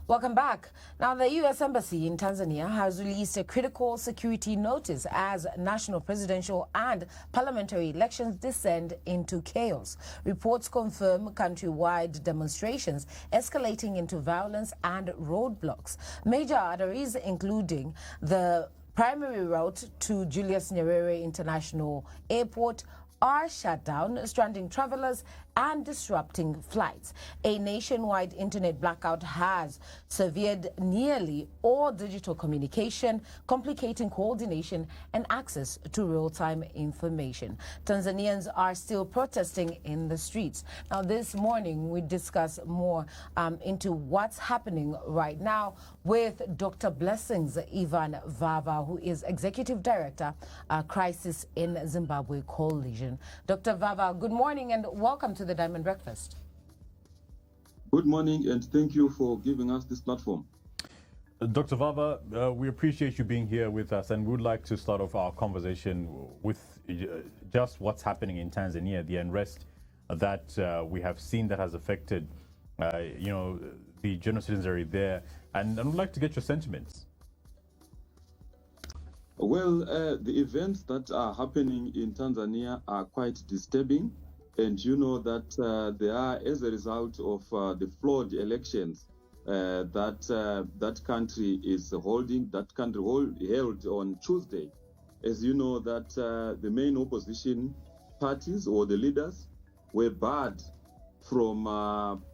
Welcome back. Now, the U.S. Embassy in Tanzania has released a critical security notice as national presidential and parliamentary elections descend into chaos. Reports confirm countrywide demonstrations escalating into violence and roadblocks. Major arteries, including the primary route to Julius Nyerere International Airport, are shut down, stranding travelers and disrupting flights. A nationwide internet blackout has severed nearly all digital communication, complicating coordination and access to real-time information. Tanzanians are still protesting in the streets. Now, this morning, we discuss more into what's happening right now with Dr. Blessings Ivan Vava, who is Executive Director, Crisis in Zimbabwe Coalition. Dr. Vava, good morning and welcome to the Diamond Breakfast. Good morning and thank you for giving us this platform. Dr. Vava, we appreciate you being here with us, and we would like to start off our conversation with just what's happening in Tanzania, the unrest that we have seen that has affected, the general citizenry there, and I would like to get your sentiments. Well, the events that are happening in Tanzania are quite disturbing, and you know that they are as a result of the flawed elections that country is holding. That country held on Tuesday. As you know, that the main opposition parties or the leaders were barred from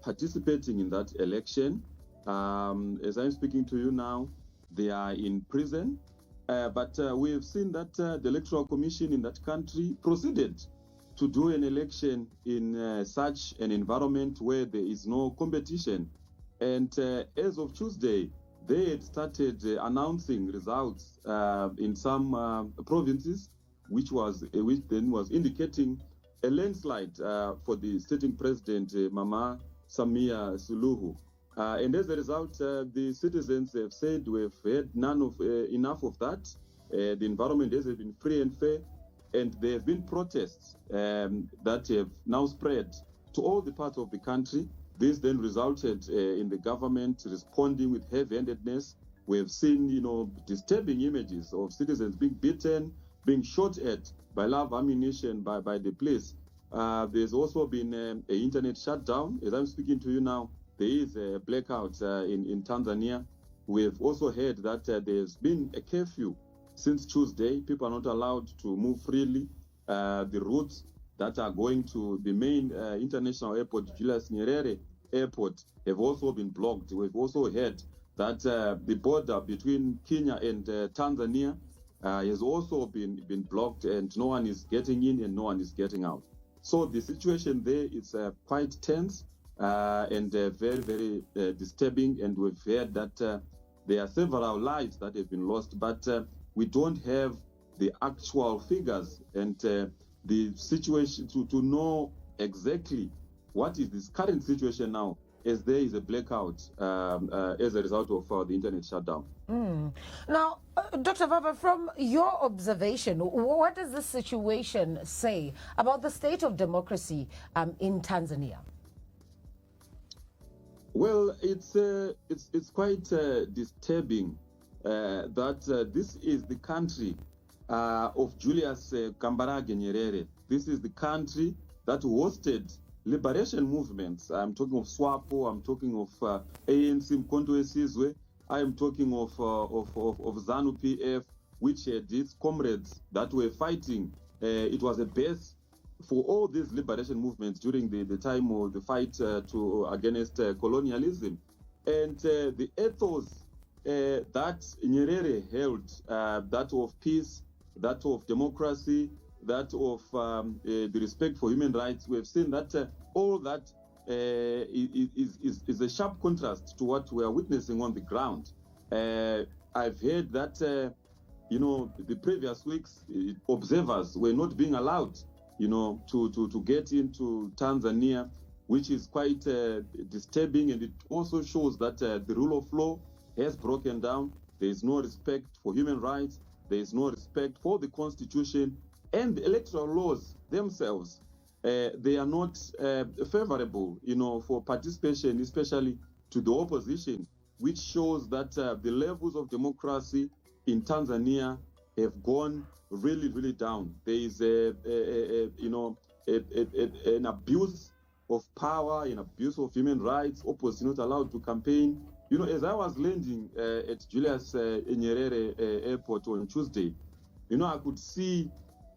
participating in that election. As I'm speaking to you now, they are in prison. But we have seen that the Electoral Commission in that country proceeded to do an election in such an environment where there is no competition. And as of Tuesday, they had started announcing results in some provinces, which then was indicating a landslide for the sitting president, Mama Samia Suluhu. And as a result, the citizens have said we've had enough of that. The environment has been free and fair, and there have been protests that have now spread to all the parts of the country. This then resulted in the government responding with heavy-handedness. We have seen, disturbing images of citizens being beaten, being shot at by live ammunition by the police. There's also been an internet shutdown. As I'm speaking to you now, there is a blackout in Tanzania. We have also heard that there's been a curfew since Tuesday. People are not allowed to move freely. The routes that are going to the main international airport, Julius Nyerere Airport, have also been blocked. We've also heard that the border between Kenya and Tanzania has also been blocked, and no one is getting in and no one is getting out. So the situation there is quite tense. And very, very disturbing, and we've heard that there are several lives that have been lost, but we don't have the actual figures and the situation to know exactly what is this current situation now, as there is a blackout as a result of the internet shutdown. Now, Dr. Vava, from your observation, what does the situation say about the state of democracy in Tanzania? Well, it's quite disturbing that this is the country of Julius Kambarage Nyerere. This is the country that hosted liberation movements. I'm talking of SWAPO, I'm talking of ANC Mkhonto weSizwe, I am talking of ZANU PF, which had its comrades that were fighting. It was a base for all these liberation movements during the time of the fight against colonialism. And the ethos that Nyerere held, that of peace, that of democracy, that of the respect for human rights, we have seen that all that is a sharp contrast to what we are witnessing on the ground. I've heard that, the previous weeks, observers were not being allowed to get into Tanzania, which is quite disturbing, and it also shows that the rule of law has broken down. There is no respect for human rights. There is no respect for the constitution, and the electoral laws themselves. They are not favorable, for participation, especially to the opposition. which shows that the levels of democracy in Tanzania have gone really, really down. There is an abuse of power, an abuse of human rights. Opposition not allowed to campaign. You know, as I was landing at Julius Nyerere Airport on Tuesday, you know, I could see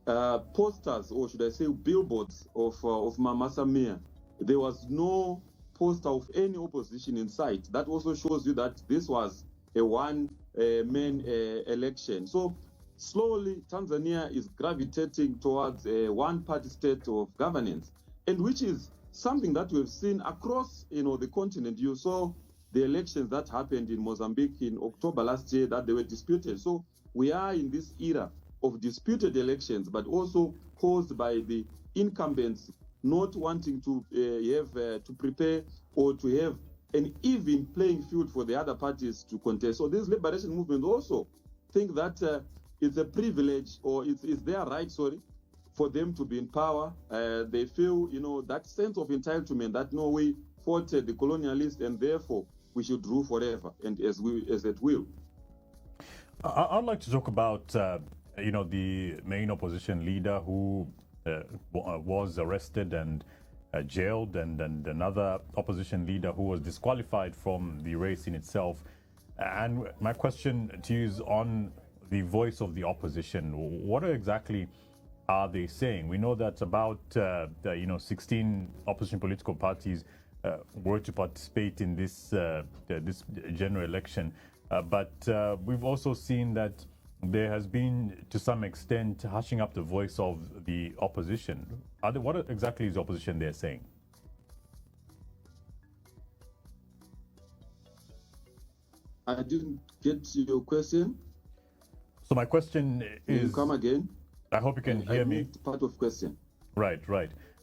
posters, or should I say billboards of Mama Samia. There was no poster of any opposition in sight. That also shows you that this was a one-man election. So slowly, Tanzania is gravitating towards a one-party state of governance, and which is something that we've seen across, you know, the continent. You saw the elections that happened in Mozambique in October last year, that they were disputed. So we are in this era of disputed elections, but also caused by the incumbents not wanting to to prepare or to have an even playing field for the other parties to contest. So this liberation movement also think that it's a privilege, or it's their right, for them to be in power. They feel, you know, that sense of entitlement that no, we fought the colonialists and therefore we should rule forever and as it will. I'd like to talk about, you know, the main opposition leader who was arrested and jailed, and another opposition leader who was disqualified from the race in itself. And my question to you is on the voice of the opposition. What exactly are they saying? We know that about 16 opposition political parties were to participate in this this general election, but we've also seen that there has been, to some extent, hushing up the voice of the opposition. What exactly is the opposition they're saying? I didn't get your question. So my question is... Can you come again? I hope you can hear me. Part of question. Right.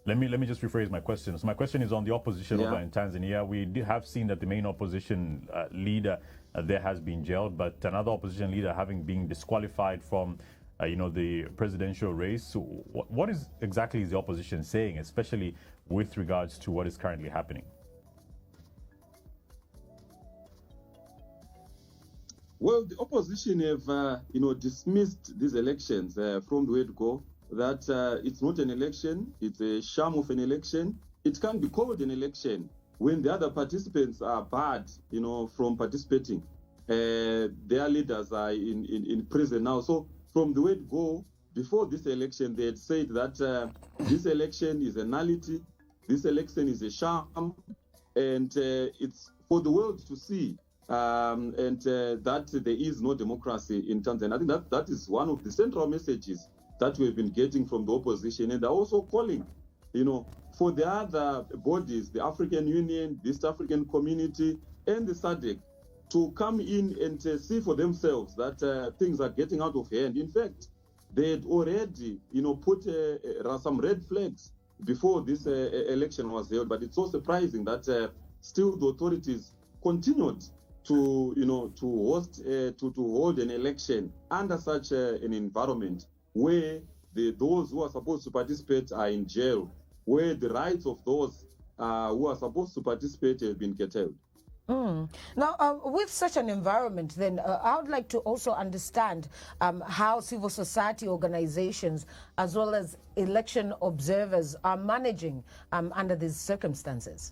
Let me just rephrase my question. So my question is on the opposition over in Tanzania. We have seen that the main opposition leader there has been jailed, but another opposition leader having been disqualified from the presidential race. So what exactly is the opposition saying, especially with regards to what is currently happening? Well, the opposition have dismissed these elections from the word go. That it's not an election, it's a sham of an election. It can't be called an election when the other participants are barred, from participating. Their leaders are in prison now. So from the word go, before this election, they had said that this election is a nullity, this election is a sham, and it's for the world to see, that there is no democracy in Tanzania. I think that is one of the central messages that we've been getting from the opposition, and they're also calling, for the other bodies, the African Union, the East African Community, and the SADC, to come in and see for themselves that things are getting out of hand. In fact, they had already, put some red flags before this election was held. But it's so surprising that still the authorities continued to host, to hold an election under such an environment, where those who are supposed to participate are in jail, where the rights of those who are supposed to participate have been curtailed. Now, with such an environment, then I would like to also understand how civil society organizations as well as election observers are managing under these circumstances.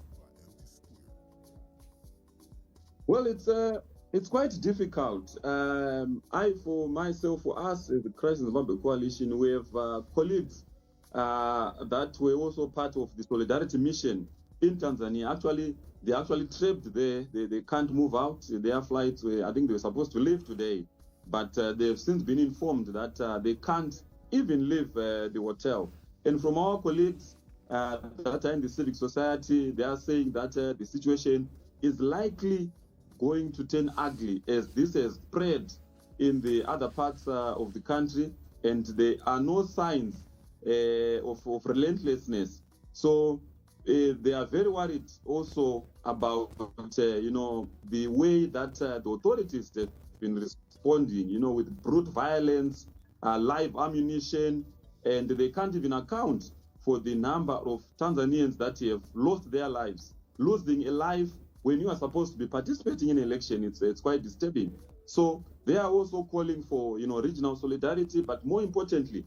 Well, it's quite difficult. For myself, for us, as the Zimbabwe Coalition, we have colleagues that were also part of the solidarity mission in Tanzania. Actually, they're actually trapped there. They can't move out. Their flights were, I think they were supposed to leave today, but they've since been informed that they can't even leave the hotel. And from our colleagues that are in the civic society, they are saying that the situation is likely going to turn ugly as this has spread in the other parts of the country, and there are no signs of relentlessness. So they are very worried also about the way that the authorities have been responding, with brute violence, live ammunition, and they can't even account for the number of Tanzanians that have lost their lives. Losing a life when you are supposed to be participating in election, it's quite disturbing. So they are also calling for, regional solidarity, but more importantly,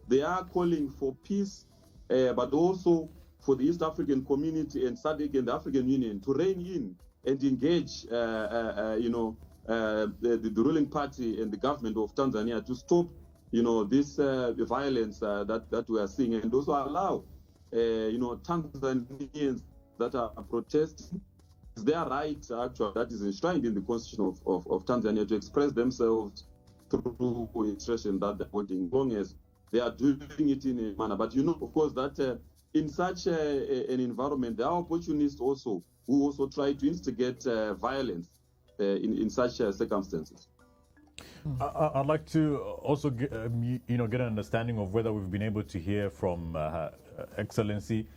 they are calling for peace, but also for the East African community and SADC and the African Union to rein in and engage, the ruling party and the government of Tanzania to stop, this violence that we are seeing, and also allow, Tanzanians that are protesting. It's their right, actually, that is enshrined in the constitution of Tanzania to express themselves through expression that they're voting, as long as they are doing it in a manner. But of course, that in such an environment, there are opportunists also who also try to instigate violence in such circumstances. I'd like to also get an understanding of whether we've been able to hear from Her Excellency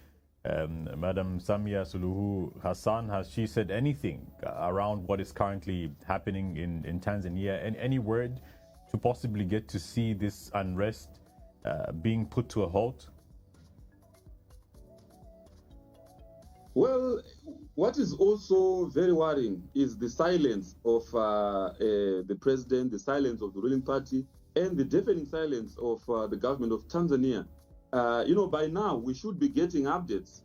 Madam Samia Suluhu Hassan. Has she said anything around what is currently happening in Tanzania, and any word to possibly get to see this unrest being put to a halt? Well, what is also very worrying is the silence of the president, the silence of the ruling party, and the deafening silence of the government of Tanzania. By now, we should be getting updates,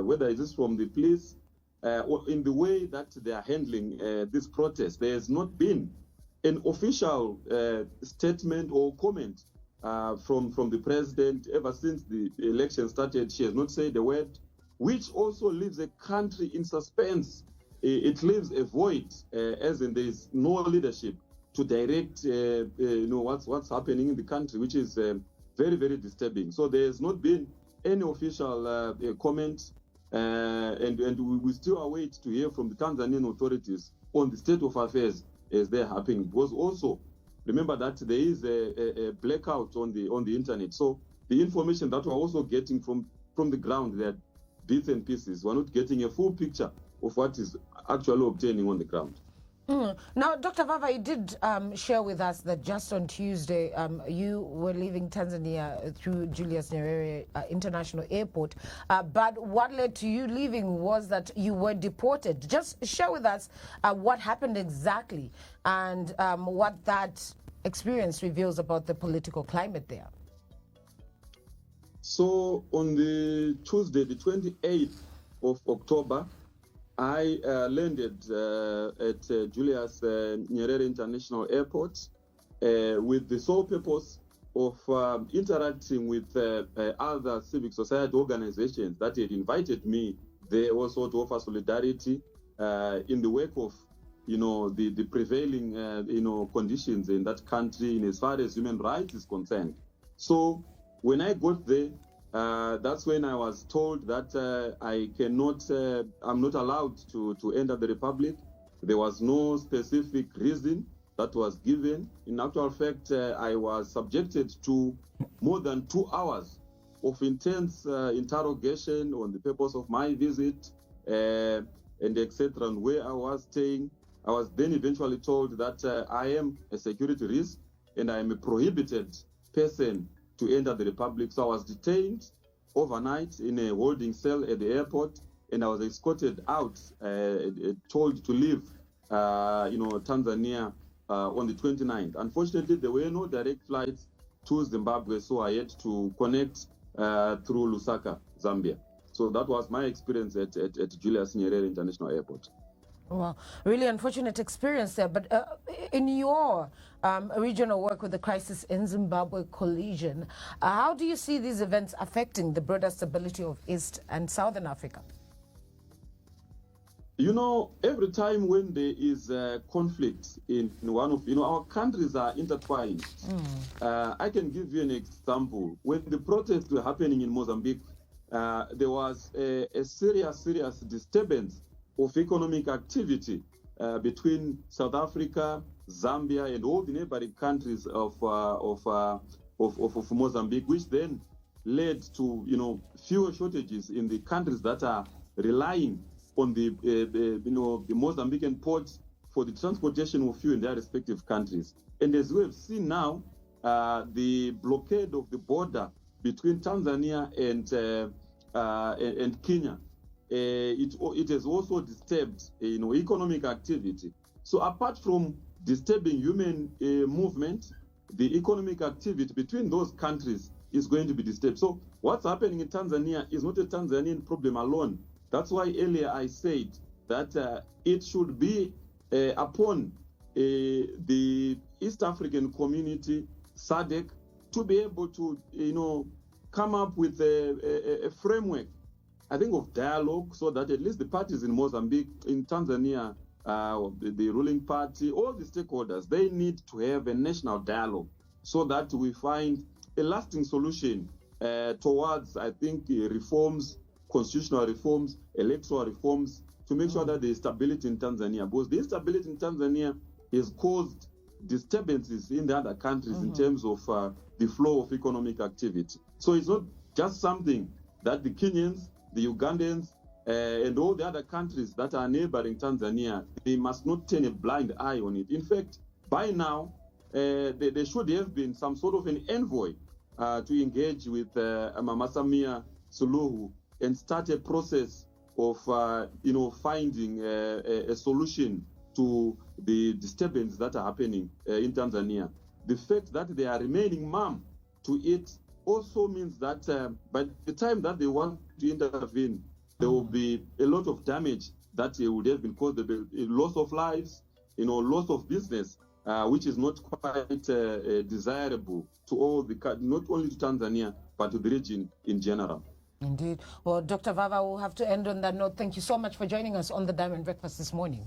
whether it is from the police or in the way that they are handling this protest. There has not been an official statement or comment from the president ever since the election started. She has not said a word, which also leaves a country in suspense. It leaves a void, as in there is no leadership to direct, what's happening in the country, which is very, very disturbing. So there has not been any official comment, and we still await to hear from the Tanzanian authorities on the state of affairs as they're happening. Because also, remember that there is a blackout on the internet. So the information that we're also getting from the ground, that bits and pieces, we're not getting a full picture of what is actually obtaining on the ground. Now, Dr. Vava, you did share with us that just on Tuesday, you were leaving Tanzania through Julius Nyerere International Airport. But what led to you leaving was that you were deported. Just share with us what happened exactly and what that experience reveals about the political climate there. So on the Tuesday, the 28th of October, I landed at Julius Nyerere International Airport with the sole purpose of interacting with other civic society organizations that had invited me there also to offer solidarity in the wake of, the prevailing, conditions in that country in as far as human rights is concerned. So when I got there, that's when I was told that I'm not allowed to enter the Republic. There was no specific reason that was given. In actual fact, I was subjected to more than 2 hours of intense interrogation on the purpose of my visit and etc. and where I was staying. I was then eventually told that I am a security risk and I am a prohibited person to enter the Republic. So I was detained overnight in a holding cell at the airport, and I was escorted out, told to leave, Tanzania on the 29th. Unfortunately, there were no direct flights to Zimbabwe, so I had to connect through Lusaka, Zambia. So that was my experience at Julius Nyerere International Airport. Well, really unfortunate experience there. But in your regional work with the Crisis in Zimbabwe Coalition, how do you see these events affecting the broader stability of East and Southern Africa? Every time when there is conflict in one of, our countries are intertwined. I can give you an example. When the protests were happening in Mozambique, there was a serious disturbance of economic activity between South Africa, Zambia, and all the neighboring countries of Mozambique, which then led to fuel shortages in the countries that are relying on the Mozambican ports for the transportation of fuel in their respective countries. And as we have seen now, the blockade of the border between Tanzania and Kenya it has also disturbed economic activity. So apart from disturbing human movement, the economic activity between those countries is going to be disturbed. So what's happening in Tanzania is not a Tanzanian problem alone. That's why earlier I said that it should be upon the East African community, SADC, to be able to, come up with a framework, I think, of dialogue, so that at least the parties in Mozambique, in Tanzania, the ruling party, all the stakeholders, they need to have a national dialogue so that we find a lasting solution towards, I think, reforms, constitutional reforms, electoral reforms, to make sure that there is stability in Tanzania. Because the instability in Tanzania has caused disturbances in the other countries in terms of the flow of economic activity. So it's not just something that the Kenyans, the Ugandans, and all the other countries that are neighboring Tanzania, they must not turn a blind eye on it. In fact, by now, there should have been some sort of an envoy to engage with Mama Samia Suluhu and start a process of, finding a solution to the disturbances that are happening in Tanzania. The fact that they are remaining mum to it also means that by the time that they want to intervene, there will be a lot of damage that would have been caused, the loss of lives, loss of business, which is not quite desirable to all not only to Tanzania, but to the region in general. Indeed. Well, Dr. Vava, we'll have to end on that note. Thank you so much for joining us on the Diamond Breakfast this morning.